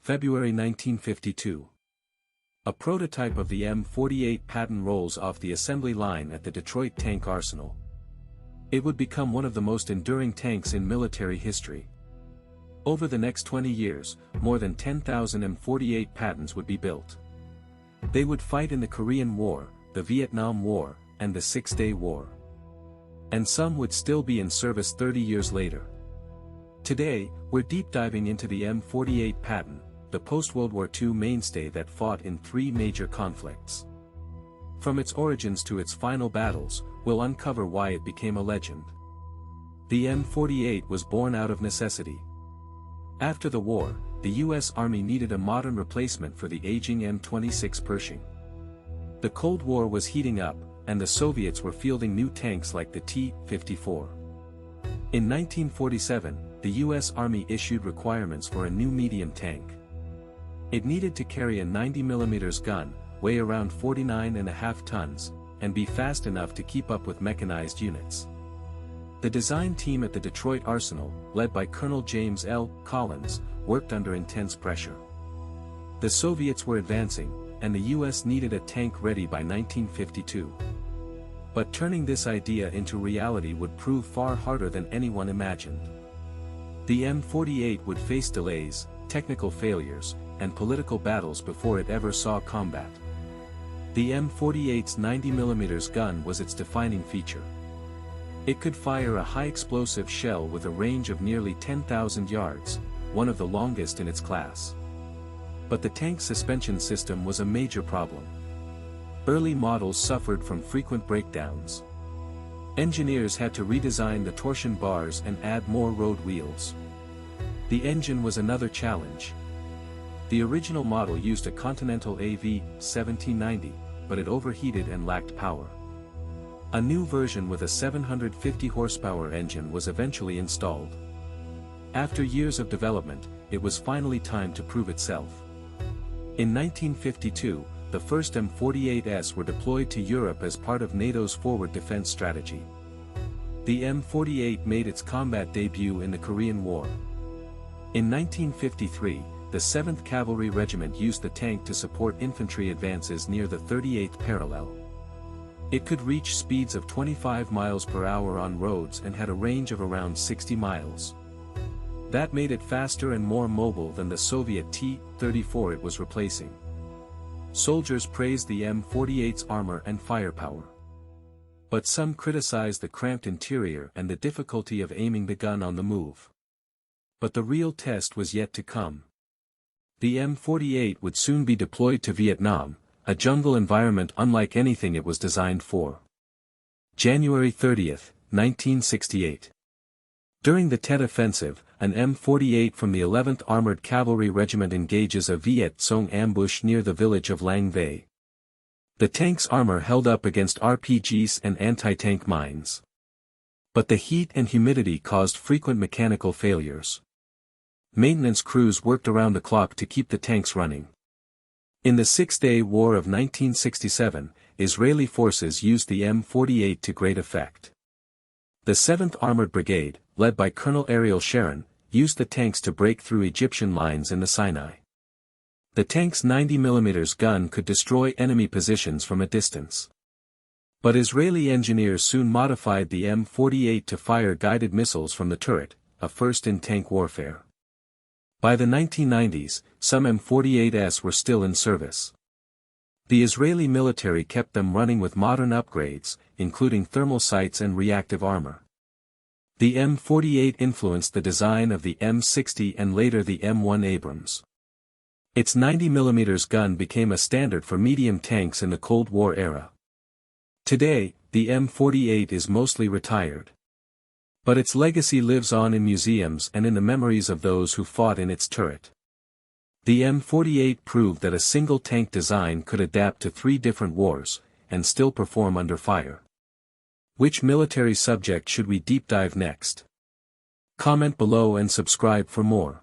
February 1952. A prototype of the M48 Patton rolls off the assembly line at the Detroit Tank Arsenal. It would become one of the most enduring tanks in military history. Over the next 20 years, more than 10,000 M48 Pattons would be built. They would fight in the Korean War, the Vietnam War, and the Six-Day War. And some would still be in service 30 years later. Today, we're deep diving into the M48 Patton, the post-World War II mainstay that fought in 3 major conflicts. From its origins to its final battles, we'll uncover why it became a legend. The M48 was born out of necessity. After the war, the U.S. Army needed a modern replacement for the aging M26 Pershing. The Cold War was heating up, and the Soviets were fielding new tanks like the T-54. In 1947, the U.S. Army issued requirements for a new medium tank. It needed to carry a 90mm gun, weigh around 49.5 tons, and be fast enough to keep up with mechanized units. The design team at the Detroit Arsenal, led by Colonel James L. Collins, worked under intense pressure. The Soviets were advancing, and the U.S. needed a tank ready by 1952. But turning this idea into reality would prove far harder than anyone imagined. The M48 would face delays, technical failures, and political battles before it ever saw combat. The M48's 90mm gun was its defining feature. It could fire a high-explosive shell with a range of nearly 10,000 yards, one of the longest in its class. But the tank's suspension system was a major problem. Early models suffered from frequent breakdowns. Engineers had to redesign the torsion bars and add more road wheels. The engine was another challenge. The original model used a Continental AV-1790, but it overheated and lacked power. A new version with a 750 horsepower engine was eventually installed. After years of development, it was finally time to prove itself. In 1952, the first M48s were deployed to Europe as part of NATO's forward defense strategy. The M48 made its combat debut in the Korean War. In 1953, the 7th Cavalry Regiment used the tank to support infantry advances near the 38th parallel. It could reach speeds of 25 miles per hour on roads and had a range of around 60 miles. That made it faster and more mobile than the Soviet T-34 it was replacing. Soldiers praised the M48's armor and firepower. But some criticized the cramped interior and the difficulty of aiming the gun on the move. But the real test was yet to come. The M48 would soon be deployed to Vietnam, a jungle environment unlike anything it was designed for. January 30, 1968. During the Tet Offensive, an M48 from the 11th Armored Cavalry Regiment engages a Viet Cong ambush near the village of Lang Vay. The tank's armor held up against RPGs and anti-tank mines. But the heat and humidity caused frequent mechanical failures. Maintenance crews worked around the clock to keep the tanks running. In the Six-Day War of 1967, Israeli forces used the M48 to great effect. The 7th Armored Brigade, led by Colonel Ariel Sharon, used the tanks to break through Egyptian lines in the Sinai. The tank's 90mm gun could destroy enemy positions from a distance. But Israeli engineers soon modified the M48 to fire guided missiles from the turret, a first in tank warfare. By the 1990s, some M48s were still in service. The Israeli military kept them running with modern upgrades, including thermal sights and reactive armor. The M48 influenced the design of the M60 and later the M1 Abrams. Its 90mm gun became a standard for medium tanks in the Cold War era. Today, the M48 is mostly retired. But its legacy lives on in museums and in the memories of those who fought in its turret. The M48 proved that a single tank design could adapt to 3 different wars, and still perform under fire. Which military subject should we deep dive next? Comment below and subscribe for more.